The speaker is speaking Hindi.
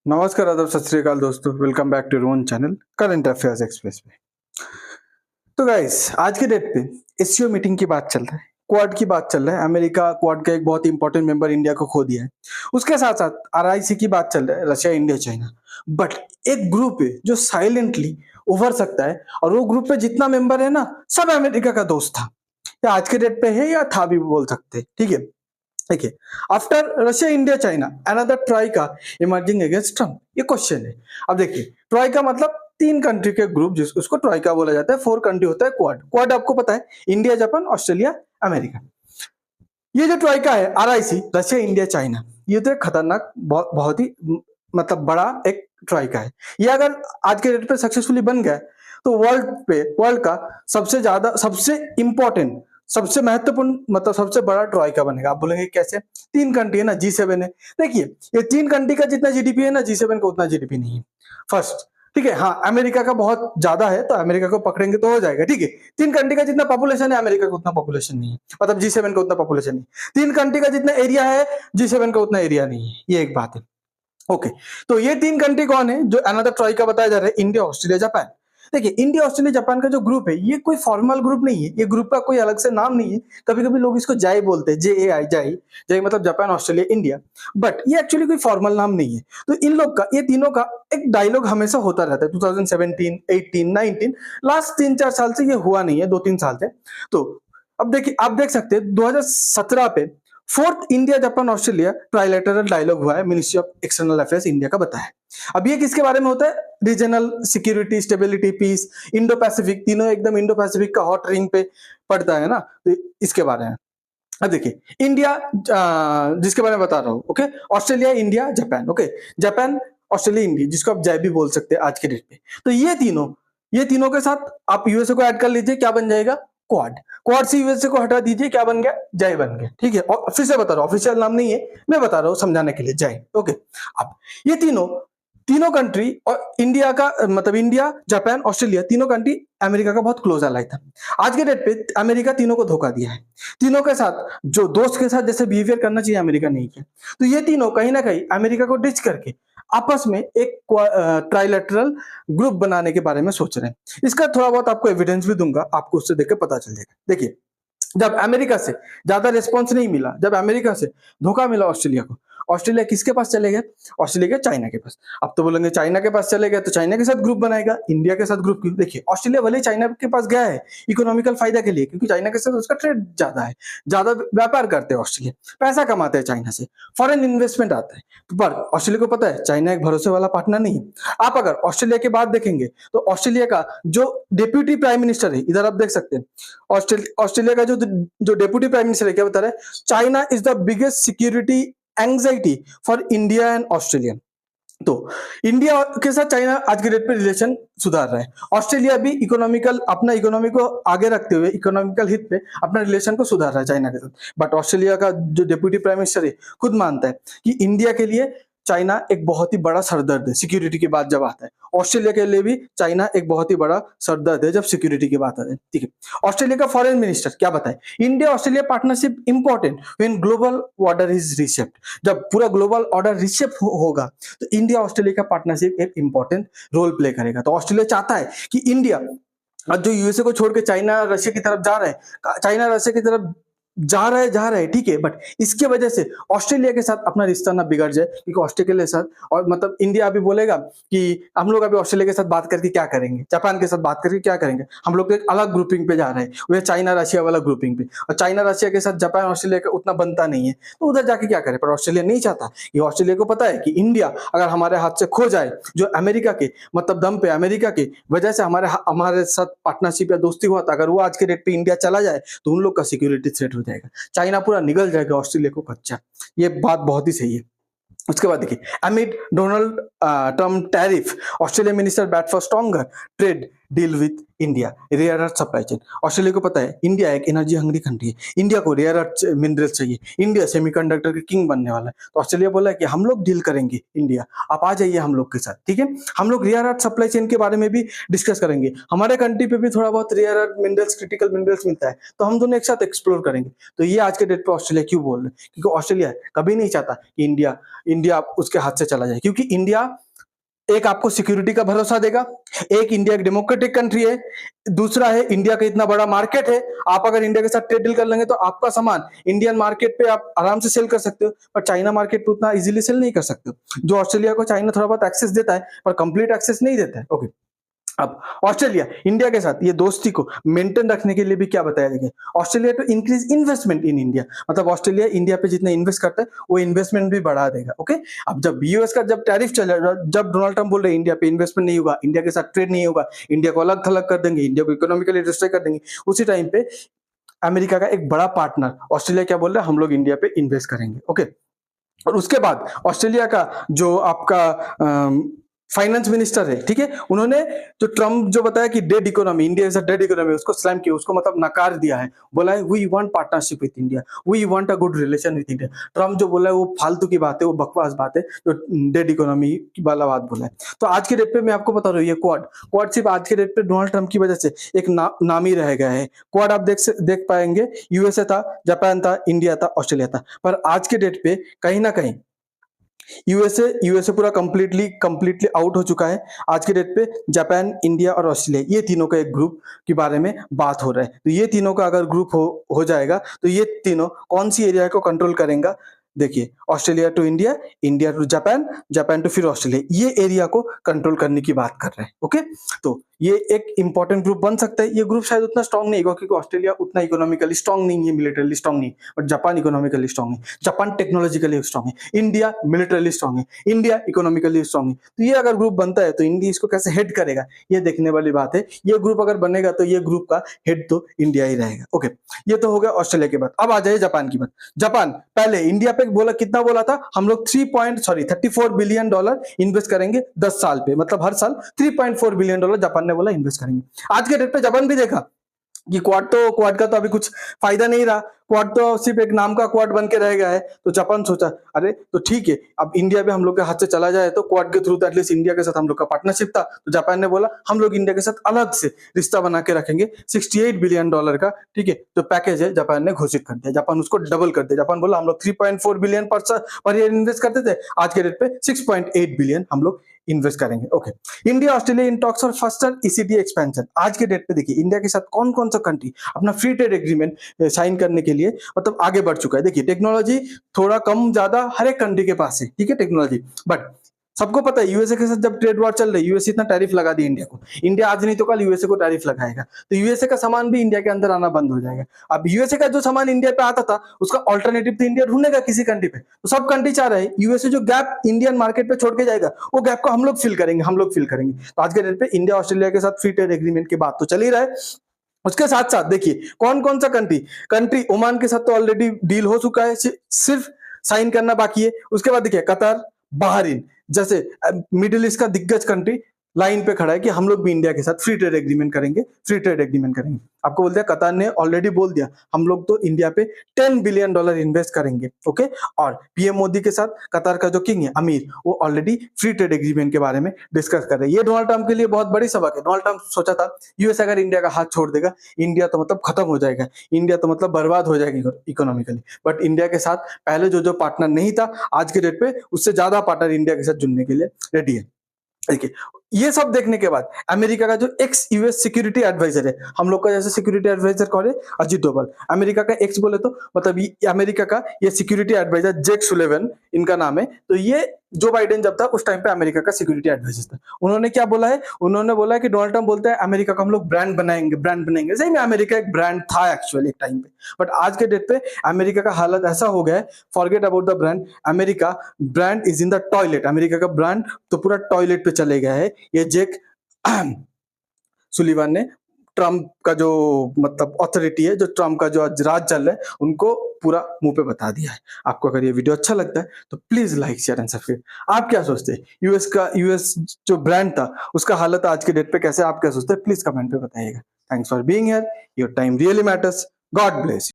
नमस्कार, आदाब, सत श्री अकाल दोस्तों। Welcome back to your own channel current affairs express पे। तो गाइस, आज के डेट पे एससीओ मीटिंग की बात चल रहा है, क्वाड की बात चल रहा है। अमेरिका क्वाड का एक बहुत इंपॉर्टेंट मेंबर इंडिया को खो दिया है। उसके साथ साथ आरआईसी की बात चल रहा है, रशिया, इंडिया, चाइना। बट एक ग्रुप है जो साइलेंटली उभर सकता है, और वो ग्रुप पे जितना मेंबर है ना, सब अमेरिका का दोस्त था, या आज के डेट पे है, या था भी बोल सकते हैं। ठीक है, देखिए, after Russia, India, China, another troika emerging against Trump, ये क्वेश्चन है। अब देखिए, ट्राइका मतलब तीन कंट्री के ग्रुप, जिसको उसको ट्राइका बोला जाता है। फोर कंट्री होता है क्वाड। क्वाड आपको पता है, इंडिया, जापान, ऑस्ट्रेलिया, अमेरिका। ये जो ट्राइका है, आरआईसी, रशिया, इंडिया, चाइना, ये तो एक खतरनाक, बहुत ही मतलब बड़ा एक ट्राइका है। ये अगर आज के डेट पे सक्सेसफुली बन गया तो वर्ल्ड का सबसे ज्यादा, सबसे इंपॉर्टेंट, सबसे महत्वपूर्ण, मतलब सबसे बड़ा ट्राइका बनेगा। आप बोलेंगे कैसे? तीन कंट्री है ना, G7 है। देखिए, ये तीन कंट्री का जितना जीडीपी है ना, G7 का उतना जीडीपी नहीं है। फर्स्ट, ठीक है, हाँ, अमेरिका का बहुत ज्यादा है, तो अमेरिका को पकड़ेंगे तो हो जाएगा। ठीक है, तीन कंट्री का जितना पॉपुलेशन है, अमेरिका का उतना पॉपुलेशन नहीं है, मतलब G7 का उतना पॉपुलेशन नहीं। तीन कंट्री का जितना एरिया है, G7 का उतना एरिया नहीं है। ये एक बात है। ओके, तो ये तीन कंट्री कौन है जो अनदर ट्राइका बताया जा रहा है? India, Australia, Japan. देखिए, इंडिया, ऑस्ट्रेलिया, जापान का जो ग्रुप है, ये कोई फॉर्मल ग्रुप नहीं है। ये ग्रुप का कोई अलग से नाम नहीं है। कभी कभी लोग इसको जाई बोलते हैं, JAI, जाई। जाई मतलब जापान, ऑस्ट्रेलिया, इंडिया। बट ये एक्चुअली कोई फॉर्मल नाम नहीं है। तो इन लोग का, ये तीनों का एक डायलॉग हमेशा होता रहता है। 2017, 18, 19, लास्ट 3-4 साल से ये हुआ नहीं है, 2-3 साल से। तो अब देखिए, आप देख सकते हैं 2017 पे fourth India, Japan, Australia trilateral dialogue हुआ है, ministry of external affairs India का बताया। अब ये किसके बारे में होता है? Regional security, stability, peace, Indo Pacific, तीनों एकदम इंडो पैसिफिक का हॉट रिंग पे पड़ता है ना, तो इसके बारे में। अब देखिए, इंडिया, जिसके बारे में बता रहा हूं, okay, Australia, India, Japan, okay, Japan, Australia, India, जिसको आप जय भी बोल सकते हैं आज के डेट पे। तो ये तीनों के साथ आप यूएसए को ऐड कर लीजिए, क्या बन जाएगा? क्वाड। क्वाड से यूएसए को हटा दीजिए, क्या बन गया? जय बन गया। ठीक है, और फिर से बता रहा हूं, ऑफिशियल नाम नहीं है, मैं बता रहा हूं समझाने के लिए, जय। ओके, अब ये तीनों कंट्री, और इंडिया का मतलब इंडिया, जापान, ऑस्ट्रेलिया, तीनों कंट्री अमेरिका का बहुत क्लोज अलाई था। आज के डेट पे अमेरिका तीनों को धोखा दिया है। तीनों के साथ जो दोस्त के साथ जैसे बिहेवियर करना चाहिए, अमेरिका नहीं किया। तो ये तीनों कहीं ना कहीं अमेरिका को डिच करके आपस में एक ट्राइलेटरल ग्रुप बनाने के बारे में सोच रहे हैं। इसका थोड़ा बहुत आपको एविडेंस भी दूंगा, आपको उससे देख के पता चल जाएगा। देखिए, जब अमेरिका से ज्यादा रिस्पॉन्स नहीं मिला, जब अमेरिका से धोखा मिला ऑस्ट्रेलिया को, ऑस्ट्रेलिया किसके पास चले गए? ऑस्ट्रेलिया के चाइना के पास। अब तो बोलेंगे चाइना के पास चले गए तो चाइना के साथ ग्रुप बनाएगा, इंडिया के साथ ग्रुप क्यों? देखिए, ऑस्ट्रेलिया भले चाइना के पास गया है इकोनॉमिकल फायदा के लिए, क्योंकि चाइना के साथ उसका ट्रेड ज्यादा है, ज्यादा व्यापार करते हैं ऑस्ट्रेलिया, पैसा कमाते हैं चाइना से, फॉरेन इन्वेस्टमेंट आता है। पर ऑस्ट्रेलिया को पता है चाइना एक भरोसे वाला पार्टनर नहीं है। आप अगर ऑस्ट्रेलिया के बाद देखेंगे तो ऑस्ट्रेलिया का जो डेप्यूटी प्राइम मिनिस्टर है, इधर आप देख सकते हैं, ऑस्ट्रेलिया का जो डेप्यूटी प्राइम मिनिस्टर है, क्या बता रहा है? China is the biggest security anxiety for India and Australia. तो इंडिया के साथ चाइना आज के डेट पे रिलेशन सुधार रहा है। ऑस्ट्रेलिया भी अपना इकोनॉमी को आगे रखते हुए, इकोनॉमिकल हित पे अपना रिलेशन को सुधार रहा है चाइना के साथ। बट ऑस्ट्रेलिया का जो डेप्यूटी प्राइम मिनिस्टर है खुद मानता है कि इंडिया के लिए चाइना एक बहुत ही बड़ा सरदर्द है सिक्योरिटी की बात जब आता है। ऑस्ट्रेलिया के लिए भी चाइना एक बहुत ही बड़ा सरदर्द है जब सिक्योरिटी की बात आती है। ठीक है, ऑस्ट्रेलिया का फॉरेन मिनिस्टर क्या बताए? India Australia partnership important when global order is reset. जब पूरा ग्लोबल ऑर्डर रिसेप्ट होगा तो इंडिया ऑस्ट्रेलिया का पार्टनरशिप एक इंपॉर्टेंट रोल प्ले करेगा। तो ऑस्ट्रेलिया चाहता है कि इंडिया, आज जो यूएसए को छोड़ के चाइना रशिया की तरफ जा रहे हैं, चाइना रशिया की तरफ जा रहे हैं, ठीक है, बट इसके वजह से ऑस्ट्रेलिया के साथ अपना रिश्ता ना बिगड़ जाए, क्योंकि ऑस्ट्रेलिया के साथ, और मतलब इंडिया अभी बोलेगा कि हम लोग अभी ऑस्ट्रेलिया के साथ बात करके क्या करेंगे, जापान के साथ बात करके क्या करेंगे, हम लोग तो एक अलग ग्रुपिंग पे जा रहे हैं, वह चाइना रशिया वाला ग्रुपिंग पे, और चाइना रशिया के साथ जापान ऑस्ट्रेलिया का उतना बनता नहीं है, तो उधर जाके क्या करे? पर ऑस्ट्रेलिया नहीं चाहता। ये ऑस्ट्रेलिया को पता है कि इंडिया अगर हमारे हाथ से खो जाए, जो अमेरिका के मतलब दम पे, अमेरिका की वजह से हमारे साथ पार्टनरशिप या दोस्ती हुआ था, अगर वो आज के डेट पे इंडिया चला जाए तो उन लोग का सिक्योरिटी थ्रेट हो जाएगा, चाइना पूरा निगल जाएगा ऑस्ट्रेलिया को कच्चा। ये बात बहुत ही सही है। उसके बाद देखिए, amid Donald Trump tariff, Australia minister bat for stronger trade deal with India rare earth supply chain. Australia को पता है इंडिया एक एनर्जी हंग्री कंट्री है, इंडिया को रेयर अर्थ मिनरल्स चाहिए, इंडिया सेमीकंडक्टर के किंग बनने वाला है। तो ऑस्ट्रेलिया बोला है कि हम लोग डील करेंगे इंडिया, आप आ जाइए हम लोग के साथ, ठीक है। हम लोग रेयर अर्थ सप्लाई चेन के बारे में भी डिस्कस करेंगे, हमारे कंट्री पे भी थोड़ा बहुत rare earth minerals critical minerals मिलता है, तो हम दोनों एक साथ एक्सप्लोर करेंगे। तो ये आज के डेट पे ऑस्ट्रेलिया क्यों बोल रहे हैं, क्योंकि ऑस्ट्रेलिया कभी नहीं चाहता कि इंडिया इंडिया उसके हाथ से चला जाए, क्योंकि इंडिया एक आपको सिक्योरिटी का भरोसा देगा, एक इंडिया एक डेमोक्रेटिक कंट्री है, दूसरा है इंडिया का इतना बड़ा मार्केट है, आप अगर इंडिया के साथ ट्रेड डील कर लेंगे तो आपका सामान इंडियन मार्केट पे आप आराम से सेल कर सकते हो, पर चाइना मार्केट पे उतना इजीली सेल नहीं कर सकते हो। जो ऑस्ट्रेलिया को चाइना थोड़ा बहुत एक्सेस देता है पर कंप्लीट एक्सेस नहीं देता है। ओके, अब ऑस्ट्रेलिया इंडिया के साथ ये दोस्ती को मेंटेन रखने के लिए भी क्या बताया, देखिए Australia to increase investment in India, मतलब ऑस्ट्रेलिया इंडिया पे जितना इन्वेस्ट करता है वो इन्वेस्टमेंट भी बढ़ा देगा। ओके, अब जब यूएस का जब टैरिफ चल रहा है, जब डोनाल्ड ट्रंप बोल रहे हैं इंडिया पे इन्वेस्टमेंट नहीं होगा, इंडिया के साथ ट्रेड नहीं होगा, इंडिया को अलग थलग कर देंगे, इंडिया को इकोनॉमिकली डिस्ट्रॉय कर देंगे, उसी टाइम पे अमेरिका का एक बड़ा पार्टनर ऑस्ट्रेलिया क्या बोल रहा है, हम लोग इंडिया पे इन्वेस्ट करेंगे। ओके, और उसके बाद ऑस्ट्रेलिया का जो आपका फाइनेंस मिनिस्टर है, ठीक है, उन्होंने जो ट्रम्प जो बताया कि dead economy, India is a dead economy, उसको स्लैम किया, उसको मतलब नकार दिया है, बोला है we want partnership with India, we want a good relation with India. Trump जो बोला है वो फालतू की बात है, वो बकवास बात है, जो डेड इकोनॉमी वाला बात बोला है। तो आज के डेट पे मैं आपको बता रहा हूँ ये क्वाड सिर्फ आज के डेट पे डोनाल्ड ट्रम्प की वजह से एक नाम ही रह गया है। क्वाड आप देख पाएंगे, यूएसए था, जापान था, इंडिया था, ऑस्ट्रेलिया था, पर आज के डेट पे कहीं ना कहीं यूएसए पूरा कंप्लीटली आउट हो चुका है। आज के डेट पे जापान, इंडिया और ऑस्ट्रेलिया, ये तीनों का एक ग्रुप के बारे में बात हो रहा है। तो ये तीनों का अगर ग्रुप हो जाएगा तो ये तीनों कौन सी एरिया को कंट्रोल करेंगे, देखिए Australia to India, India to Japan, Japan to फिर ऑस्ट्रेलिया, ये एरिया को कंट्रोल करने की बात कर रहे हैं। ओके, तो ये एक इंपॉर्टेंट ग्रुप बन सकता है। ये ग्रुप शायद उतना स्ट्रांग नहीं होगा क्योंकि ऑस्ट्रेलिया उतना इकोनॉमिकली स्ट्रांग नहीं है, मिलिटरली स्ट्रांग नहीं, बट जापान इकोनॉमिकली स्ट्रांग है, जापान टेक्नोलॉजिकली स्ट्रांग है, इंडिया मिलिटरली स्ट्रांग है, इंडिया इकोनॉमिकली स्ट्रांग है। तो ये अगर ग्रुप बनता है तो इंडिया इसको कैसे हेड करेगा, ये देखने वाली बात है। ये ग्रुप अगर बनेगा तो ये ग्रुप का हेड तो इंडिया ही रहेगा। ओके, ये तो हो गया ऑस्ट्रेलिया की बात। अब आ जाए जापान की बात। जापान पहले इंडिया पे बोला, कितना बोला था, हम लोग 34 बिलियन डॉलर इन्वेस्ट करेंगे 10 साल पे, मतलब हर साल 3.4 बिलियन डॉलर जापान ने बोला इन्वेस्ट करेंगे। आज के डेट पे जापान भी देखा कि क्वाड का तो अभी कुछ फायदा नहीं रहा, क्वाड तो सिर्फ एक नाम का क्वाड बन के रह गया है। तो जापान सोचा अरे तो ठीक है, अब इंडिया भी हम लोग के हाथ से चला जाए तो क्वाड के थ्रू तो एटलीस्ट इंडिया के साथ हम लोग का पार्टनरशिप था। तो जापान ने बोला हम लोग इंडिया के साथ अलग से रिश्ता बना के रखेंगे, 68 बिलियन डॉलर का, ठीक है, जो पैकेज है जापान ने घोषित कर दिया, जापान उसको डबल कर दिया। जापान बोला हम लोग 3.4 बिलियन पर ईयर इन्वेस्ट करते थे, आज के डेट पे 6.8 बिलियन हम लोग इन्वेस्ट करेंगे। Okay, India Australia in talks for फर्स्टर ECT expansion. आज के डेट पे देखिए इंडिया के साथ कौन कौन सा कंट्री अपना फ्री ट्रेड एग्रीमेंट साइन करने के लिए मतलब आगे बढ़ चुका है। देखिए टेक्नोलॉजी थोड़ा कम ज्यादा हर एक कंट्री के पास है, ठीक है, टेक्नोलॉजी, बट सबको पता है यूएसए के साथ जब ट्रेड वॉर चल रही है, यूएसए इतना टैरिफ लगा दी इंडिया को, इंडिया आज नहीं तो कल यूएसए को टैरिफ लगाएगा, तो यूएसए का सामान भी इंडिया के अंदर आना बंद हो जाएगा। अब यूएसए का जो सामान इंडिया पे आता था उसका ऑल्टरनेटिव तो इंडिया ढूंढेगा किसी कंट्री पे, तो सब कंट्री चाह रहे हैं यूएसए जो गैप इंडियन मार्केट पे छोड़ के जाएगा वो गैप को हम लोग फिल करेंगे। तो आज के डेट पे इंडिया ऑस्ट्रेलिया के साथ फ्री ट्रेड एग्रीमेंट की बात तो चल ही रहा है। उसके साथ साथ देखिए कौन कौन सा कंट्री ओमान के साथ तो ऑलरेडी डील हो चुका है, सिर्फ साइन करना बाकी है। उसके बाद देखिए कतर, बहरीन जैसे मिडिल ईस्ट का दिग्गज कंट्री लाइन पे खड़ा है कि हम लोग भी इंडिया के साथ फ्री ट्रेड एग्रीमेंट करेंगे। आपको बोलते हैं कतर ने ऑलरेडी बोल दिया हम लोग तो इंडिया पे 10 बिलियन डॉलर इन्वेस्ट करेंगे। ओके, और पीएम मोदी के साथ कतर का जो किंग है अमीर, वो ऑलरेडी फ्री ट्रेड एग्रीमेंट के बारे में डिस्कस कर रहे हैं। ये डोनाल्ड ट्रंप के लिए बहुत बड़ी सबक है। डोनाल्ड ट्रंप सोचा था यूएस अगर इंडिया का हाथ छोड़ देगा इंडिया तो मतलब खत्म हो जाएगा, इंडिया तो मतलब बर्बाद हो जाएगी इकोनॉमिकली, बट इंडिया के साथ पहले जो पार्टनर नहीं था आज के डेट पे उससे ज्यादा पार्टनर इंडिया के साथ जुड़ने के लिए रेडी है। देखिए ये सब देखने के बाद अमेरिका का जो एक्स यूएस सिक्योरिटी एडवाइजर है, हम लोग का जैसे सिक्योरिटी एडवाइजर कौन है, अजीत डोभाल, अमेरिका का एक्स बोले तो मतलब अमेरिका का ये सिक्योरिटी एडवाइजर जेक सुलिवन इनका नाम है। तो ये जो बाइडेन जब था उस टाइम पे अमेरिका का सिक्योरिटी एडवाइजर था। उन्होंने क्या बोला है, उन्होंने बोला है कि डोनाल्ड ट्रंप बोलता है अमेरिका का हम लोग ब्रांड बनाएंगे। सही में अमेरिका एक ब्रांड था एक्चुअली एक टाइम पे, बट आज के डेट पे अमेरिका का हालत ऐसा हो गया है, forget about the brand, America brand is in the toilet, America का ब्रांड तो पूरा टॉयलेट पे चले गया है। ये जेक सुलिवान ने ट्रम्प का जो मतलब अथॉरिटी है, जो ट्रम्प का जो आज राज चल रहा है, उनको पूरा मुंह पे बता दिया है। आपको अगर ये वीडियो अच्छा लगता है तो please like share and subscribe. आप क्या सोचते हैं यूएस जो ब्रांड था उसका हालत आज के डेट पे कैसे, आप क्या सोचते हैं, प्लीज कमेंट पे बताइएगा। Thanks for being here, your time really matters. God bless.